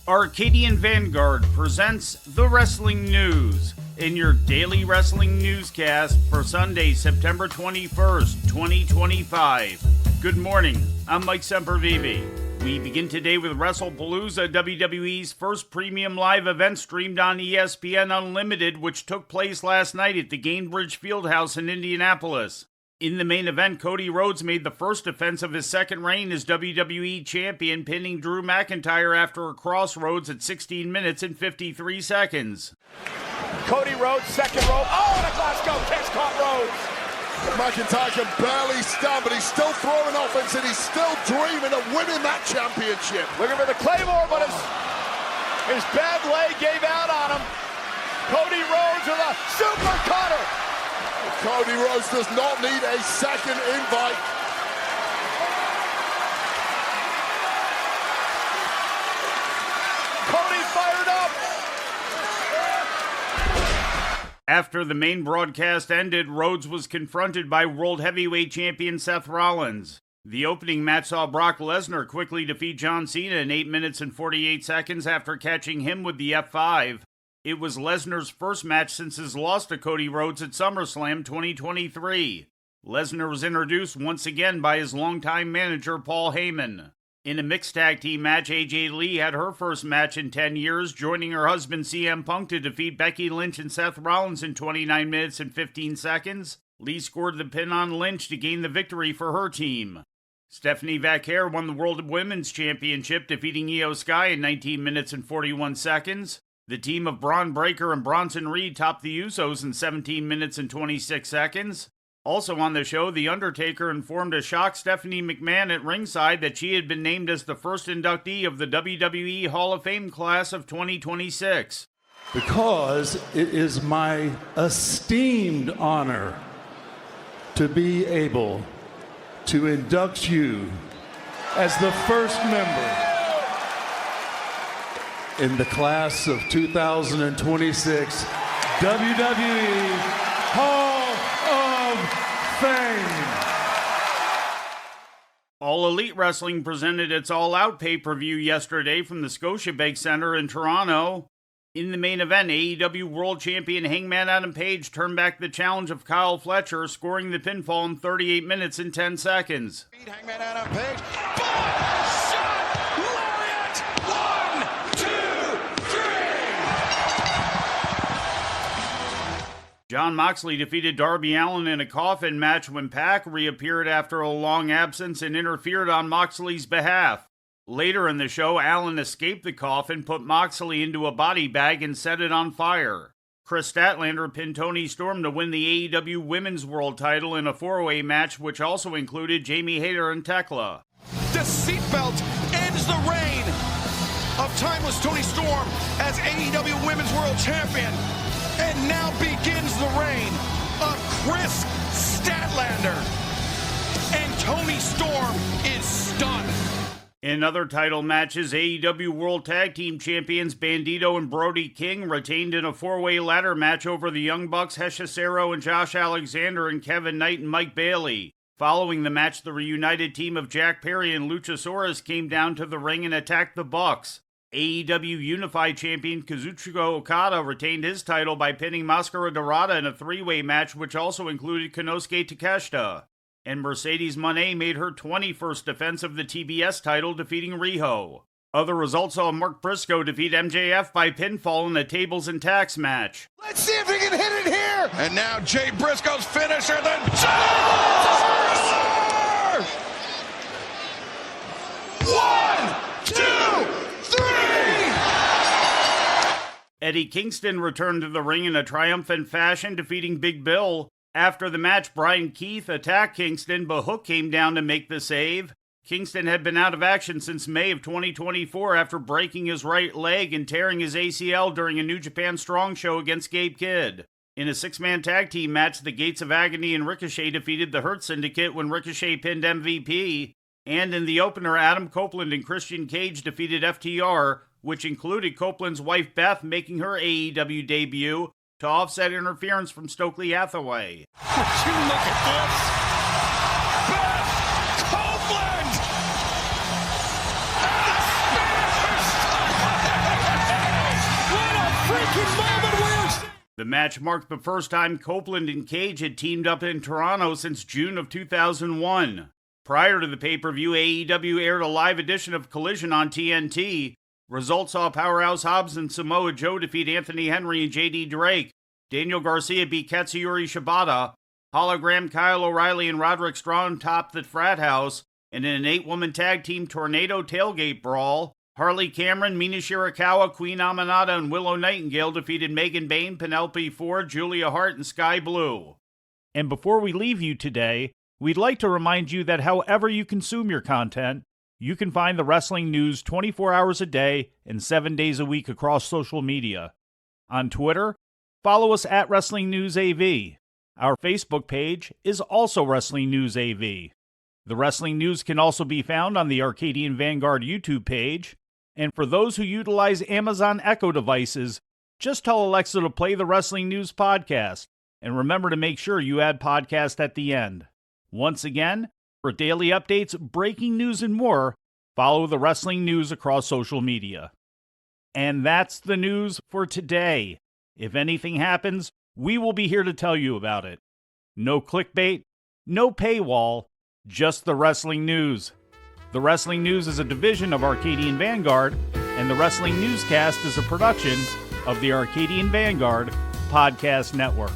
Arcadian Vanguard presents the Wrestling News in your daily wrestling newscast for Sunday, September 21st, 2025. Good morning, I'm Mike Sempervive. We begin today with Wrestle Palooza, WWE's first premium live event streamed on ESPN Unlimited, which took place last night at the Gainbridge Fieldhouse in Indianapolis. In the main event, Cody Rhodes made the first defense of his second reign as WWE Champion, pinning Drew McIntyre after a crossroads at 16 minutes and 53 seconds. Cody Rhodes, second rope. Oh, and a Glasgow kick caught Rhodes. McIntyre can barely stand, but he's still throwing offense and he's still dreaming of winning that championship. Looking for the Claymore, but his bad leg gave out on him. Cody Rhodes with a super cutter. Cody Rhodes does not need a second invite. Cody fired up. After the main broadcast ended, Rhodes was confronted by World Heavyweight Champion Seth Rollins. The opening match saw Brock Lesnar quickly defeat John Cena in 8 minutes and 48 seconds after catching him with the F5. It was Lesnar's first match since his loss to Cody Rhodes at SummerSlam 2023. Lesnar was introduced once again by his longtime manager Paul Heyman. In a mixed tag team match, AJ Lee had her first match in 10 years, joining her husband CM Punk to defeat Becky Lynch and Seth Rollins in 29 minutes and 15 seconds. Lee scored the pin on Lynch to gain the victory for her team. Stephanie Vaquer won the World Women's Championship, defeating Io Sky in 19 minutes and 41 seconds. The team of Braun Breaker and Bronson Reed topped the Usos in 17 minutes and 26 seconds. Also on the show, The Undertaker informed a shocked Stephanie McMahon at ringside that she had been named as the first inductee of the WWE Hall of Fame class of 2026. Because it is my esteemed honor to be able to induct you as the first member in the class of 2026 WWE Hall of Fame. All Elite Wrestling presented its All Out pay-per-view yesterday from the Scotiabank Center in Toronto. In the main event, AEW World Champion Hangman Adam Page turned back the challenge of Kyle Fletcher, scoring the pinfall in 38 minutes and 10 seconds. Hangman Adam Page. Boom! Shot! Lariat! 1, 2, 3! Jon Moxley defeated Darby Allin in a coffin match when Pac reappeared after a long absence and interfered on Moxley's behalf. Later in the show, Allin escaped the coffin, put Moxley into a body bag, and set it on fire. Chris Statlander pinned Toni Storm to win the AEW Women's World title in a four-way match, which also included Jamie Hayter and Tekla. The seatbelt ends the reign of timeless Toni Storm as AEW Women's World Champion. And now begins the reign of Chris Statlander. And Toni Storm is stunned. In other title matches, AEW World Tag Team Champions Bandito and Brody King retained in a four-way ladder match over the Young Bucks, Heshacero and Josh Alexander, and Kevin Knight and Mike Bailey. Following the match, the reunited team of Jack Perry and Luchasaurus came down to the ring and attacked the Bucks. AEW Unified Champion Kazuchika Okada retained his title by pinning Mascara Dorada in a three-way match, which also included Konosuke Takeshita. And Mercedes Moné made her 21st defense of the TBS title, defeating Riho. Other results saw Mark Briscoe defeat MJF by pinfall in a tables and tacks match. Let's see if he can hit it here. And now Jay Briscoe's finisher, then One, two, three. Eddie Kingston returned to the ring in a triumphant fashion, defeating Big Bill. After the match, Brian Keith attacked Kingston, but Hook came down to make the save. Kingston had been out of action since May of 2024 after breaking his right leg and tearing his ACL during a New Japan Strong show against Gabe Kidd. In a six-man tag team match, the Gates of Agony and Ricochet defeated the Hurt Syndicate when Ricochet pinned MVP. And in the opener, Adam Copeland and Christian Cage defeated FTR, which included Copeland's wife Beth making her AEW debut, to offset interference from Stokely Hathaway. Would you look at this? Beth Copeland! And the Spanish The match marked the first time Copeland and Cage had teamed up in Toronto since June of 2001. Prior to the pay-per-view, AEW aired a live edition of Collision on TNT. Results saw Powerhouse Hobbs and Samoa Joe defeat Anthony Henry and JD Drake. Daniel Garcia beat Katsuyori Shibata. Hologram Kyle O'Reilly and Roderick Strong topped the Frat House. And in an 8-woman tag team tornado tailgate brawl, Harley Cameron, Mina Shirakawa, Queen Amanada, and Willow Nightingale defeated Megan Bayne, Penelope Ford, Julia Hart, and Sky Blue. And before we leave you today, we'd like to remind you that however you consume your content, you can find the wrestling news 24 hours a day and 7 days a week across social media. On Twitter, follow us at Wrestling News AV. Our Facebook page is also Wrestling News AV. The Wrestling News can also be found on the Arcadian Vanguard YouTube page. And for those who utilize Amazon Echo devices, just tell Alexa to play the Wrestling News podcast. And remember to make sure you add podcast at the end. Once again, for daily updates, breaking news, and more, follow the Wrestling News across social media. And that's the news for today. If anything happens, we will be here to tell you about it. No clickbait, no paywall, just the Wrestling News. The Wrestling News is a division of Arcadian Vanguard, and the Wrestling Newscast is a production of the Arcadian Vanguard Podcast Network.